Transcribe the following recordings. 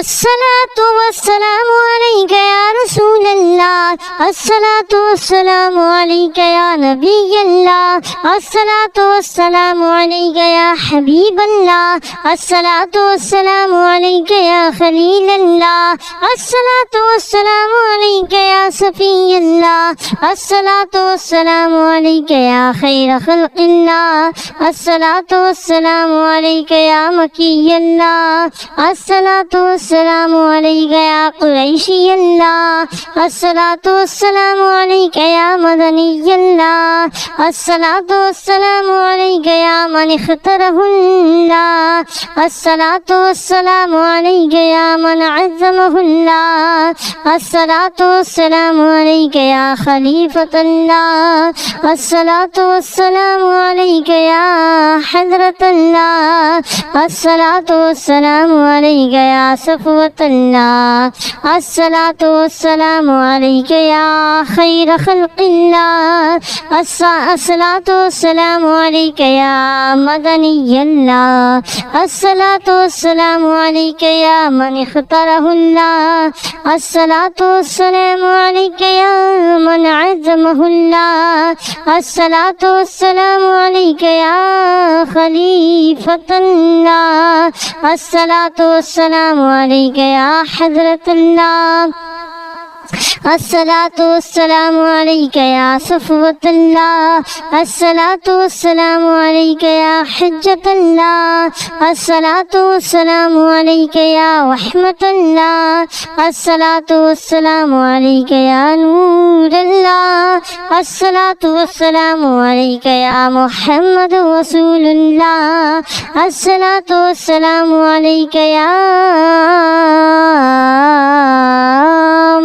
الصلاة والسلام عليك يا رسول الله، الصلاة والسلام عليك يا نبي الله، الصلاة والسلام عليك يا حبيب الله، الصلاة والسلام عليك يا خليل الله، الصلاة والسلام عليك يا صفي الله، الصلاة والسلام عليك يا خير خلق الله، الصلاة والسلام عليك يا مكي الله، الصلاة والسلام عليك يا قريشي الله، الصلاة والسلام عليك يا مدني الله، الصلاة والسلام عليك يا من اختاره الله، الصلاة والسلام عليك يا من عظمه الله، الصلاة والسلام عليك يا خليفة الله، الصلاة والسلام عليك يا حضرة الله، الصلاة والسلام عليك يا صفوة الله، الصلاة والسلام عليك يا خير خلق الله، الصلاة والسلام عليك يا مدني الله، الصلاة والسلام عليك يا من اختاره الله، الصلاة والسلام عليك يا من عظمه الله، الصلاة والسلام عليك يا خليفة الله، الصلاة والسلام عليك يا حضرة الله، الصلاة والسلام عليك يا صفوة الله، الصلاة والسلام عليك يا حجة الله، الصلاة والسلام عليك يا رحمة الله، الصلاة والسلام عليك يا نور الله، الصلاة والسلام عليك يا محمد رسول الله، الصلاة والسلام عليك يا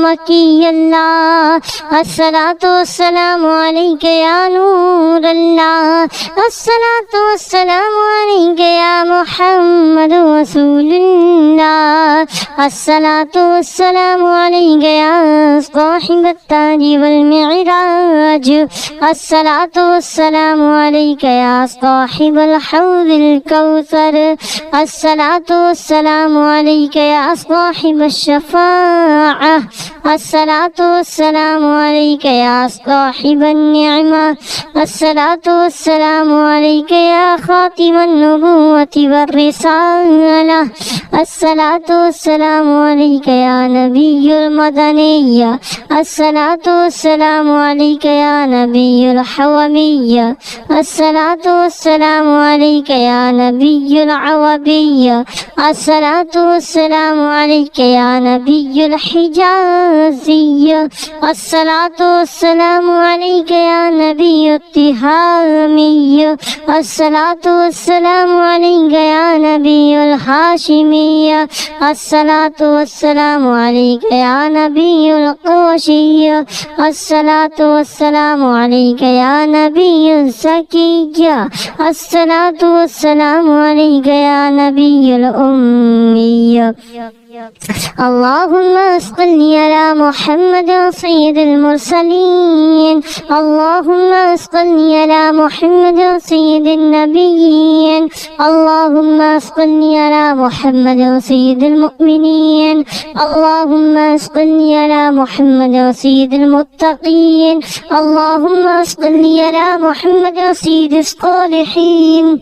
مكي الله، الصلاة والسلام عليك يا نور الله، الصلاة والسلام عليك يا محمد رسول الله، الصلاة والسلام عليك يا صاحب التاج والمعراج، الصلاة والسلام عليك يا صاحب الحوض الكوثر، الصلاة والسلام عليك يا صاحب الشفاعة، الصلاة والسلام عليك يا صاحب النعمة، الصلاة والسلام عليك يا خاتم النبوة والرسالة، الصلاة والسلام عليك يا نبي المدنية، الصلاة والسلام عليك يا نبي الحومية، الصلاة والسلام عليك يا نبي العربية، الصلاة والسلام عليك يا نبي الحجازية، الصلاة والسلام عليك يا نبي التهامية، الصلاة والسلام عليك يا نبي الهاشمية، الصلاة والسلام عليك يا نبي القرشية، الصلاة والسلام عليك يا نبي الزكية، الصلاة والسلام عليك يا نبي الأمية. اللهم صل على محمد سيد المرسلين، اللهم صل على محمد سيد النبيين، اللهم صل على محمد سيد المؤمنين، اللهم صل على محمد سيد المتقين، اللهم صل على محمد سيد الصالحين،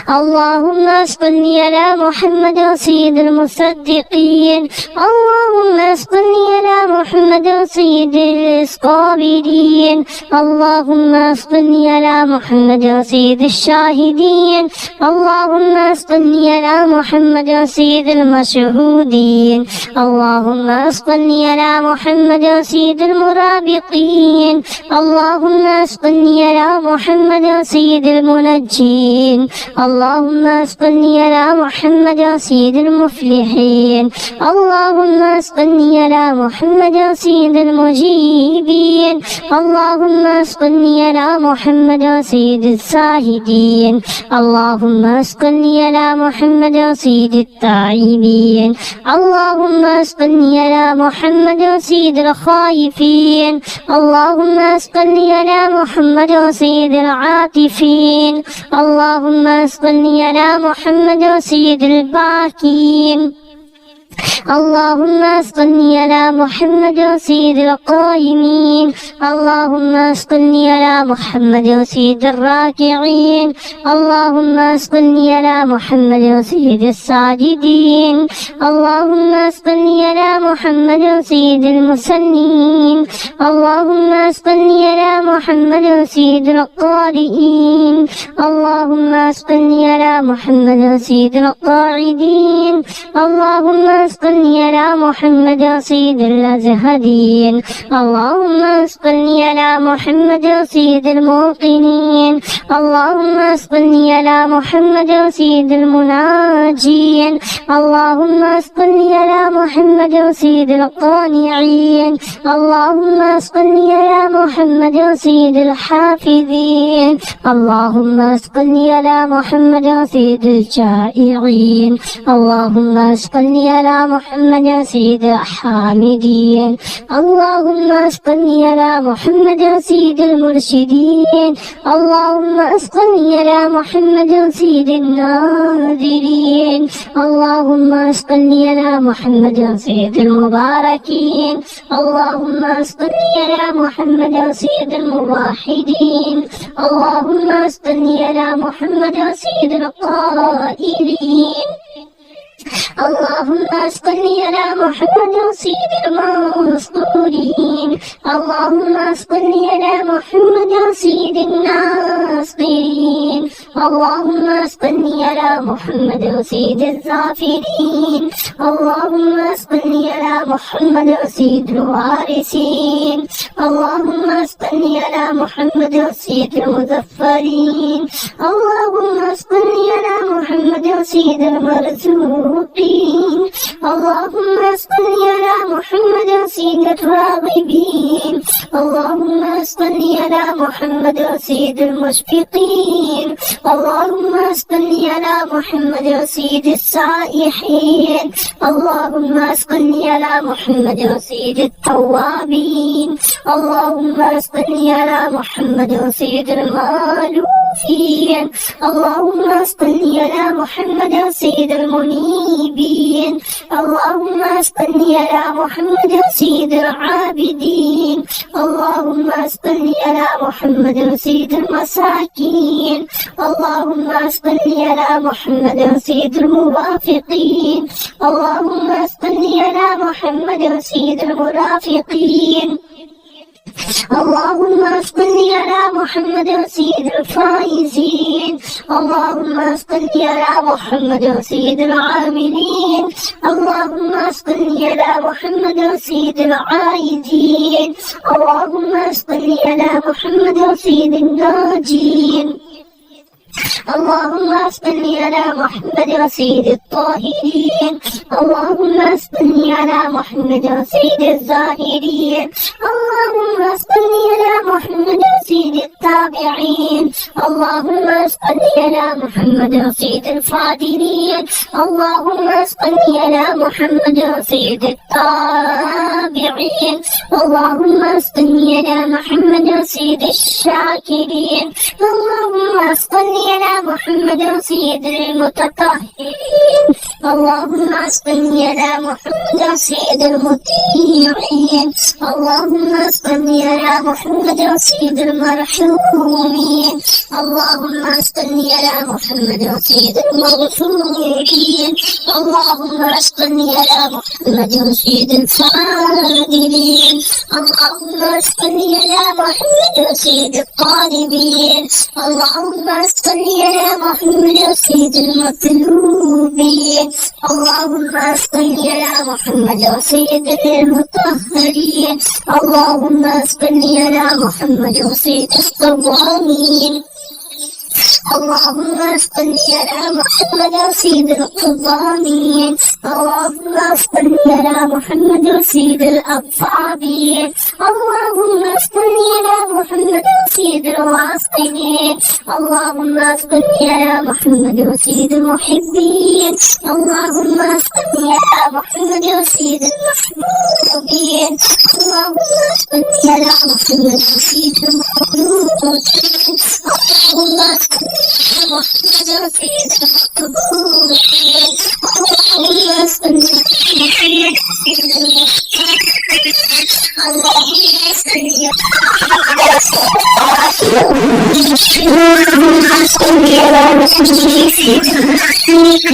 اللهم صل على محمد سيد المصدقين، اللهم صل على محمد سيد الصابرين، اللهم صل على محمد سيد الشاهدين، اللهم صل على محمد سيد المشهودين، اللهم صل على محمد سيد المرابطين، اللهم صل على محمد سيد المنجين، اللهم صل على محمد سيد المفلحين، اللهم صل على محمد سيد المجيبين، اللهم صل على محمد سيد الزاهدين، اللهم صل على محمد سيد التائبين، اللهم صل على محمد سيد الخائفين، اللهم صل على محمد سيد العاطفين، اللهم صل على محمد سيد الباكين، اللهم صل على محمد سيد القائمين. اللهم صل على محمد سيد الراكعين. اللهم صل على محمد سيد الساجدين. اللهم صل على محمد سيد المصلين. اللهم صل على محمد سيد القارئين. اللهم صل على محمد سيد القاعدين. اللهم صل على محمد سيد الأزهدين. اللهم صل على محمد سيد الموقنين. اللهم صل على محمد سيد المناجين. اللهم صل على محمد سيد القانعين. اللهم صل على محمد سيد الحافظين. اللهم صل على محمد سيد الجائعين. اللهم صل على محمد سيد الحامدين. اللهم صل على محمد سيد المرشدين. اللهم صل على محمد سيد الناذرين. اللهم صل على محمد سيد المباركين. اللهم صل على محمد سيد الموحدين. اللهم صل على محمد سيد القائلين. اللهم صل على محمد سيد المنصورين. اللهم صل على محمد سيد الناصرين. اللهم صل على محمد سيد الظافرين. اللهم صل على محمد سيد الوارثين. اللهم صل على محمد سيد المظفرين. اللهم صل على محمد سيد المرزوقين. اللهم صل على محمد سيد الراغبين. اللهم صل على محمد سيد المشفقين. اللهم صل على محمد سيد السائحين. اللهم صل على محمد سيد التوابين. اللهم صل على محمد سيد المالوفين. اللهم صل على محمد سيد المنيبين. اللهم صل على محمد سيد العابدين. اللهم صل على محمد سيد المساكين. اللهم صل على محمد سيد الموافقين. اللهم صل على محمد سيد المرافقين. اللهم صل على محمد سيد الفائزين. اللهم صل على محمد سيد العاملين. اللهم صل على محمد سيد العائدين. اللهم صل على محمد سيد الناجين. اللهم صل على محمد سيد الطاهرين. اللهم صل على محمد سيد الزاهرين. اللهم صل على محمد سيد التابعين. اللهم صل على محمد سيد الفاضلين. اللهم صل على محمد سيد التابعين. اللهم صل على محمد سيد الشاكرين. اللهم صل على محمد سيد المتطهرين. اللهم صل على محمد سيد المطيعين. اللهم صل على محمد سيد المرحومين. اللهم صل على محمد سيد المغفورين. اللهم صل على محمد سيد الفاضلين. اللهم صل على محمد سيد الطالبين. اللهم صل على محمد سيد المطلوبين. اللهم صل على محمد سيد المطهرين. اللهم صل على محمد سيد الصوامين. اللهم صل على محمد سيد القضامين. اللهم صل على محمد سيد الأطفابين. اللهم صل على محمد سيد الواصلين. اللهم صل على محمد سيد المحبين. اللهم صل على محمد وسيد المحبوبين اللهم صل على محمد وسيد المحبوبين اللهم صل على محمد وسيد المحبوبين اللهم صل على محمد وسيد المحبوبين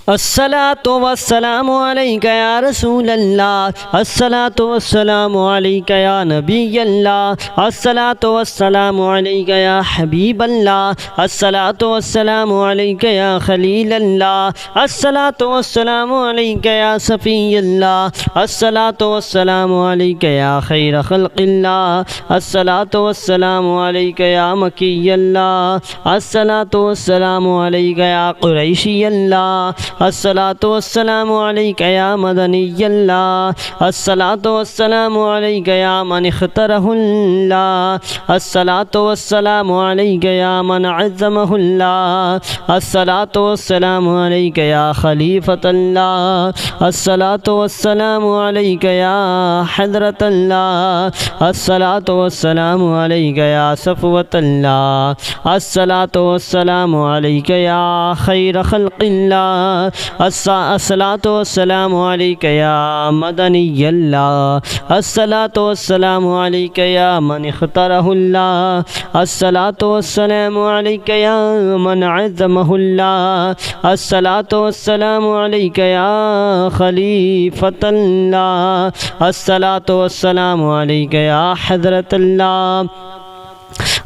الصلاة والسلام عليك يا رسول الله، الصلاة والسلام عليك يا نبي الله، الصلاة والسلام عليك يا حبيب الله، الصلاة والسلام عليك يا خليل الله، الصلاة والسلام عليك يا صفي الله، الصلاة والسلام عليك يا خير خلق الله، الصلاة والسلام عليك يا مكي الله، الصلاة والسلام عليك يا قريشي الله، الصلاة والسلام عليك يا مدني الله، الصلاة والسلام عليك يا من اختاره الله، الصلاة والسلام عليك يا من عظمه الله، الصلاة والسلام عليك يا خليفة الله، الصلاة والسلام عليك يا حضرة الله، الصلاة والسلام عليك يا صفوة الله، الصلاة والسلام عليك يا خير خلق الله، الصلاة والسلام عليك يا مدني الله، الصلاة والسلام عليك يا من اختاره الله، الصلاة والسلام عليك يا من عظمه الله، الصلاة والسلام عليك يا خليفة الله، الصلاة والسلام عليك يا حضرة الله،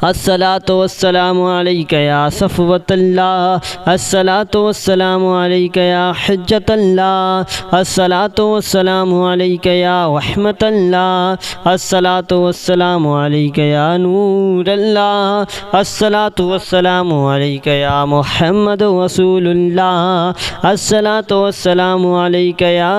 الصلاة والسلام عليك يا صفوة الله، الصلاة والسلام عليك يا حجة الله، الصلاة والسلام عليك يا رحمة الله، الصلاة والسلام عليك يا نور الله، الصلاة والسلام عليك يا محمد رسول الله، الصلاة والسلام عليك يا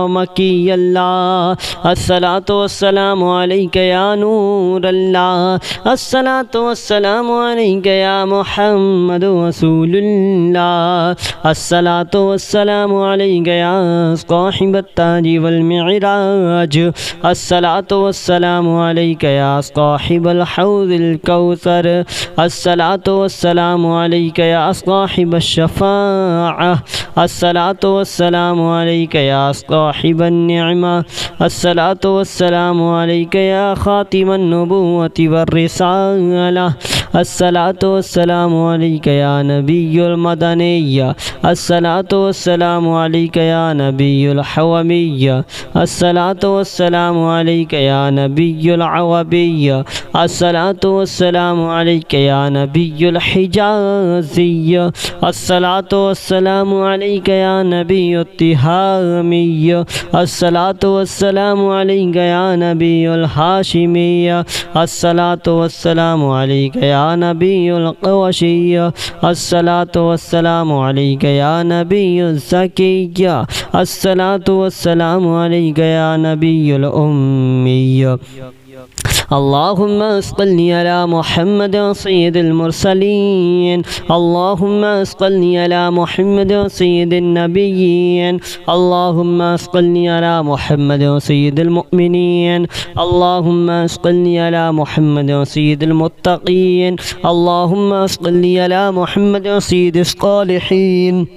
مكي الله، الصلاة والسلام عليك يا نور الله، الصلاة والسلام عليك يا محمد رسول الله، الصلاة والسلام عليك يا صاحب التاج والمعراج، الصلاة والسلام عليك يا صاحب الحوض الكوثر، الصلاة والسلام عليك يا صاحب الشفاعة، الصلاة والسلام عليك يا صاحب النعمة، الصلاة والسلام عليك يا خاتم النبوة والرسالة، الصلاة والسلام عليك يا نبي المدنية الصلاة والسلام عليك يا نبي الحومية الصلاة والسلام عليك يا نبي العوبية الصلاة والسلام عليك يا نبي الحجازية الصلاة والسلام عليك يا نبي التهامية الصلاة والسلام عليك يا نبي الهاشمية الصلاة والسلام عليك يا نبي القوشية الصلاة والسلام عليك يا نبي الزكية الصلاة والسلام عليك يا نبي الأمية اللهم صل على محمد سيد المرسلين اللهم صل على محمد سيد النبيين اللهم صل على محمد سيد المؤمنين اللهم صل على محمد سيد المتقين اللهم صل على محمد سيد الصالحين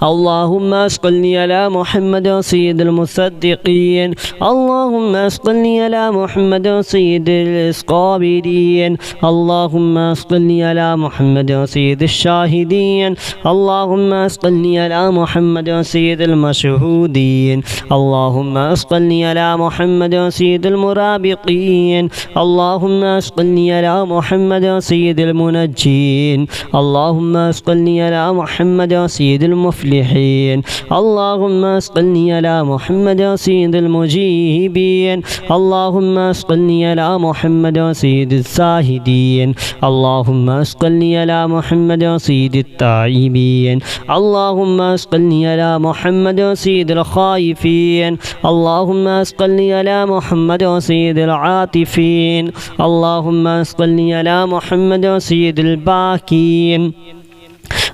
اللهم صل على محمد سيد المصدقين اللهم صل على محمد سيد الصابرين اللهم صل على محمد سيد الشاهدين اللهم صل على محمد سيد المشهودين اللهم صل على محمد سيد المرابطين اللهم صل على محمد سيد المنجين اللهم صل على محمد سيد المفلحين اللهم صل على محمد سيد المجيبين اللهم صل على محمد سيد الزاهدين اللهم صل على محمد سيد التائبين اللهم صل على محمد سيد الخائفين اللهم صل على محمد سيد العاطفين اللهم صل على محمد سيد الباكين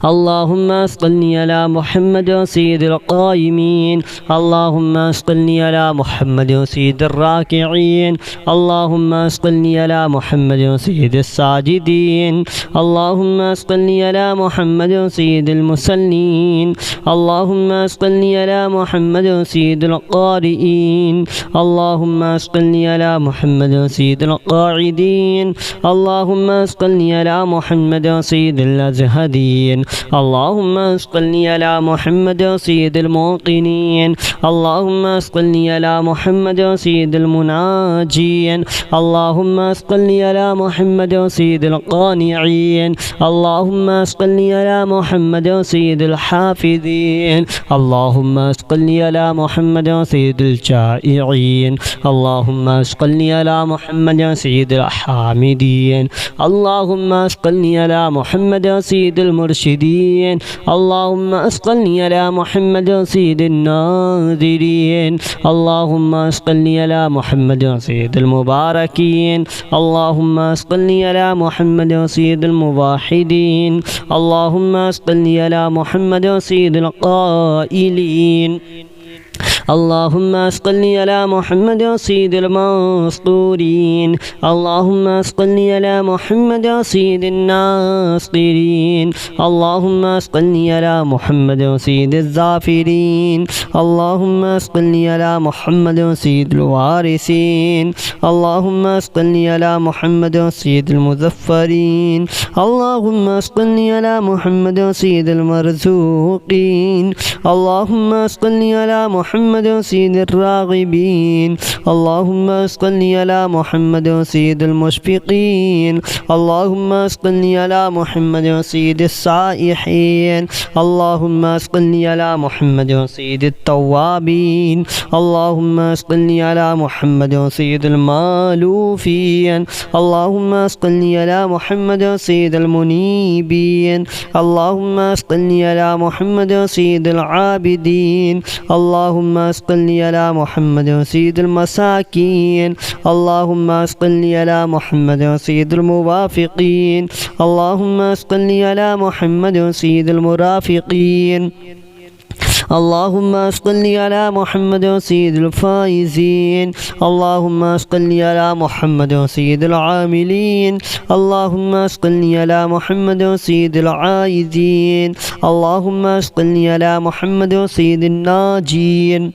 اللهم صل على محمد سيد القائمين اللهم صل على محمد سيد الراكعين اللهم صل على محمد سيد الساجدين اللهم صل على محمد سيد المصلين اللهم صل على محمد سيد القارئين اللهم صل على محمد سيد القاعدين اللهم صل على محمد سيد الأزهدين اللهم صل على محمد سيد الموقنين اللهم صل على محمد سيد المناجين اللهم صل على محمد سيد القانعين اللهم صل على محمد سيد الحافظين اللهم صل على محمد سيد الجائعين اللهم صل على محمد سيد الحامدين اللهم صل على محمد سيد المرشدين اللهم صل على محمد سيد الناذرين اللهم صل على محمد سيد المباركين اللهم صل على محمد سيد الموحدين اللهم صل على محمد سيد القائلين اللهم صل على محمد سيد المسطورين اللهم صل على محمد سيد الناصرين اللهم صل على محمد سيد الظافرين اللهم صل على محمد سيد الوارثين اللهم صل على محمد سيد المظفرين اللهم صل على محمد سيد المرزوقين اللهم صل على محمد سيد الراغبين اللهم صل على محمد سيد المشفقين اللهم صل على محمد سيد السائحين اللهم صل على محمد سيد التوابين اللهم صل على محمد سيد المالوفين اللهم صل على محمد سيد المنيبين اللهم صل على محمد سيد العابدين اللهم صل على محمد سيد المساكين اللهم صل على محمد سيد الموافقين اللهم صل على محمد سيد المرافقين اللهم صل على محمد سيد الفائزين اللهم صل على محمد سيد العاملين اللهم صل على محمد سيد العائزين اللهم صل على محمد سيد الناجين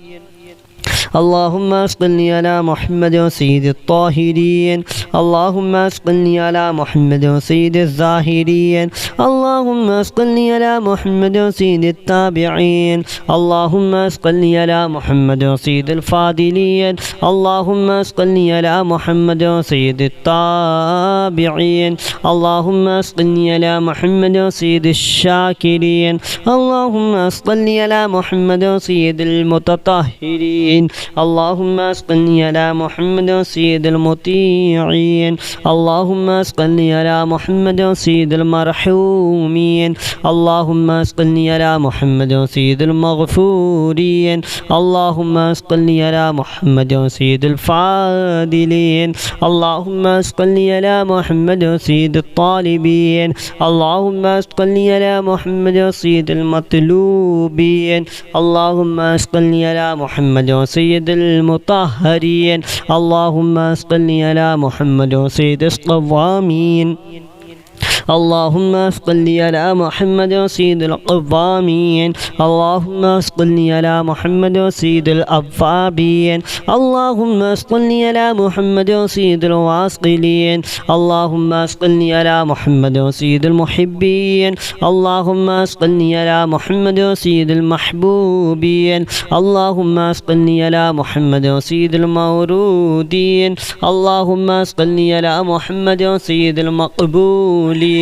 اللهم صل على محمد سيد الطاهرين. اللهم صل على محمد سيد الزاهرين. اللهم صل على محمد سيد التابعين. اللهم صل على محمد سيد الفاضلين. اللهم صل على محمد سيد التابعين. اللهم صل على محمد سيد الشاكرين. اللهم صل على محمد سيد المتطهرين. اللهم صل على محمد سيد المطيعين. اللهم صل على محمد سيد المرحومين. اللهم صل على محمد سيد المغفورين. اللهم صل على محمد سيد الفاضلين. اللهم صل على محمد سيد الطالبين. اللهم صل على محمد سيد المطلوبين. اللهم صل على محمد سيد المطهرين. اللهم صل على محمد سيد الصوامين. اللهم صل على محمد سيد القوامين. اللهم صل على محمد سيد الأوابين. اللهم صل على محمد سيد الواصلين. اللهم صل على محمد سيد المحبين. اللهم صل على محمد سيد المحبوبين. اللهم صل على محمد سيد المورودين. اللهم صل على محمد سيد المقبولين.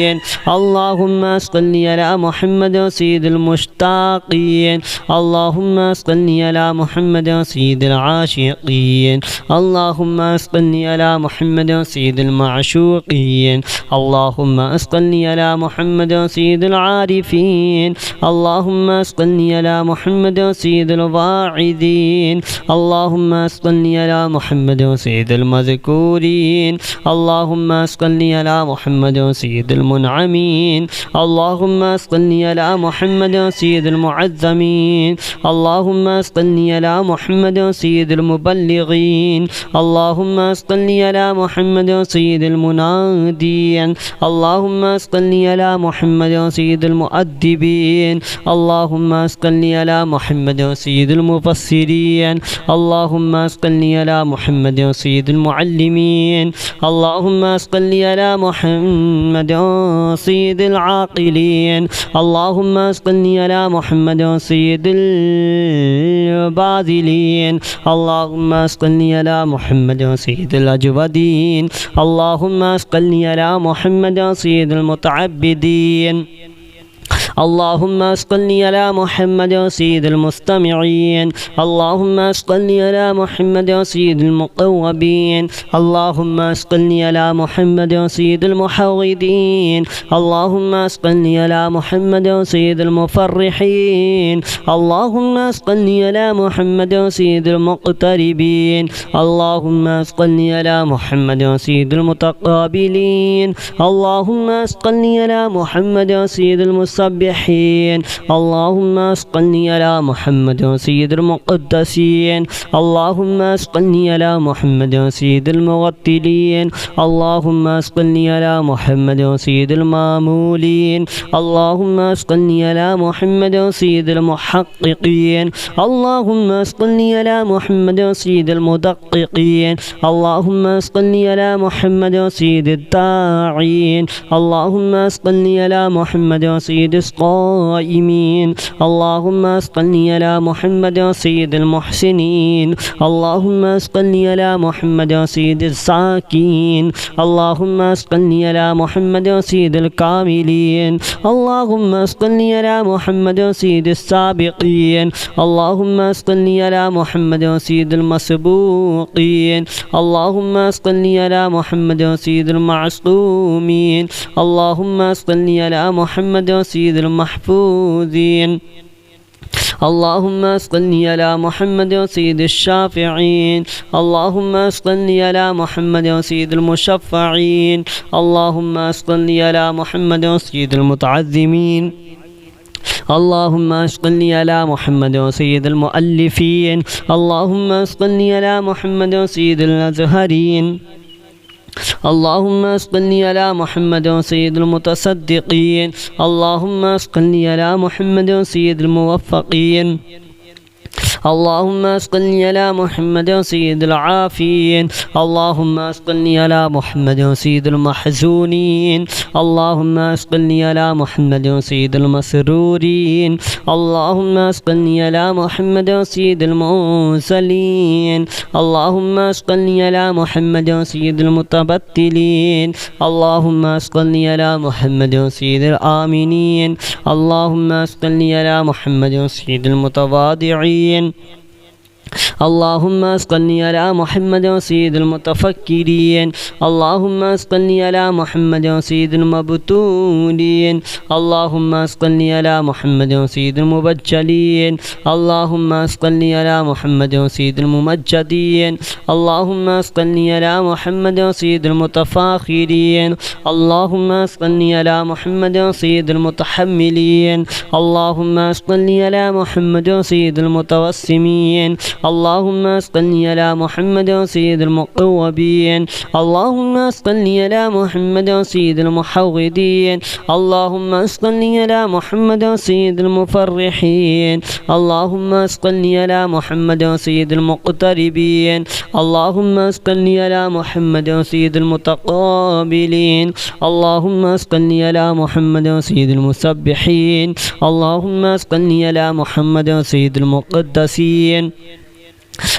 اللهم صل على محمد سيد المشتاقين. اللهم صل على محمد سيد العاشقين. اللهم صل على محمد سيد المعشوقين. اللهم صل على محمد سيد العارفين. اللهم صل على محمد سيد الواعظين. اللهم صل على محمد سيد المذكورين. اللهم صل على محمد سيد المنعمين. اللهم صل على محمد سيد المعظمين. اللهم صل على محمد سيد المبلغين. اللهم صل على محمد سيد المنادين. اللهم صل على محمد سيد المؤدبين. اللهم صل على محمد سيد المفسرين. اللهم صل على محمد سيد المعلمين. اللهم صل على محمد سيد العاقلين. اللهم صل على محمد سيد الباذلين. اللهم صل على محمد سيد الأجودين. اللهم صل على محمد سيد المتعبدين. اللهم صل على محمد سيد المستمعين. اللهم صل على محمد سيد المقوبين. اللهم صل على محمد سيد المحوذين. اللهم صل على محمد سيد المفرحين. اللهم صل على محمد سيد المقتربين. اللهم صل على محمد سيد المتقابلين. اللهم صل على محمد سيد المسبحين. اللهم صل على محمد سيد المقدسين. اللهم صل على محمد سيد المغتلين. اللهم صل على محمد سيد المامولين. اللهم صل على محمد سيد المحققين. اللهم صل على محمد سيد المدققين. اللهم صل على محمد سيد الداعين. اللهم صل على محمد سيد القائمين. اللهم صل على محمد سيد المحسنين. اللهم صل على محمد سيد الساكين. اللهم صل على محمد سيد الكاملين. اللهم صل على محمد سيد السابقين. اللهم صل على محمد سيد المسبوقين. اللهم صل على محمد سيد المعصومين. اللهم صل على محمد سيد المحفوظين. اللهم صل على محمد سيد الشافعين. اللهم صل على محمد سيد المشفعين. اللهم صل على محمد سيد المتعظمين. اللهم صل على محمد سيد المؤلفين. اللهم صل على محمد سيد الأزهرين. اللهم صل على محمد سيد المتصدقين. اللهم صل على محمد سيد الموفقين. اللهم صل على محمد سيد العافين اللهم صل على محمد سيد المحزونين اللهم صل على محمد سيد المسرورين اللهم صل على محمد سيد المرسلين اللهم صل على محمد سيد المتبتلين اللهم صل على محمد سيد الآمنين اللهم صل على محمد سيد المتواضعين اللهم صل على محمد سيد المتفكرين اللهم صل على محمد سيد المبتولين اللهم صل على محمد سيد المبجلين اللهم صل على محمد سيد الممجدين اللهم صل على محمد سيد المتفاخرين اللهم صل على محمد سيد المتحملين اللهم صل على محمد سيد المتوسمين اللهم صل على محمد سيد المقوبين اللهم صل على محمد سيد المحوذين اللهم صل على محمد سيد المفرحين اللهم صل على محمد سيد المقتربين اللهم صل على محمد سيد المتقابلين اللهم صل على محمد سيد المسبحين اللهم صل على محمد سيد المقدسين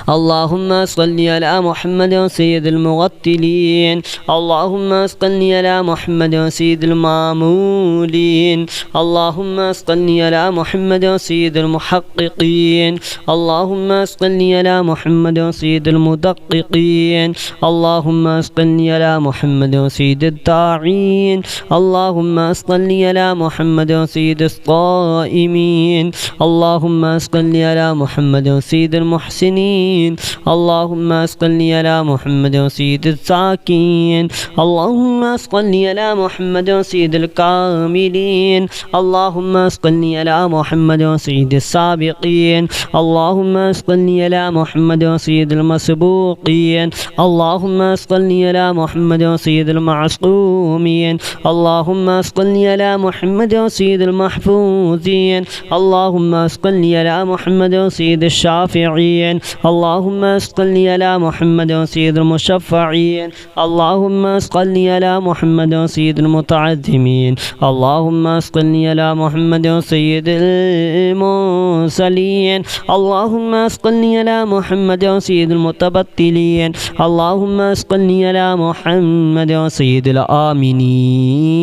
اللهم صل على محمد سيد المغتلين اللهم صل على محمد سيد المامولين اللهم صل على محمد سيد المحققين اللهم صل على محمد سيد المدققين اللهم صل على محمد سيد الداعين اللهم صل على محمد سيد الصائمين اللهم صل على محمد سيد المحسنين اللهم صل على محمد سيد الزاكين اللهم صل على محمد سيد الكاملين اللهم صل على محمد سيد السابقين اللهم صل على محمد سيد المسبوقين اللهم صل على محمد سيد المعصومين اللهم صل على محمد سيد المحفوظين اللهم صل على محمد سيد الشافعين اللهم صل على محمد سيد المشفعين اللهم صل على محمد سيد المتعظمين اللهم صل على محمد سيد المرسلين اللهم صل على محمد سيد المتبتلين اللهم صل على محمد سيد الآمنين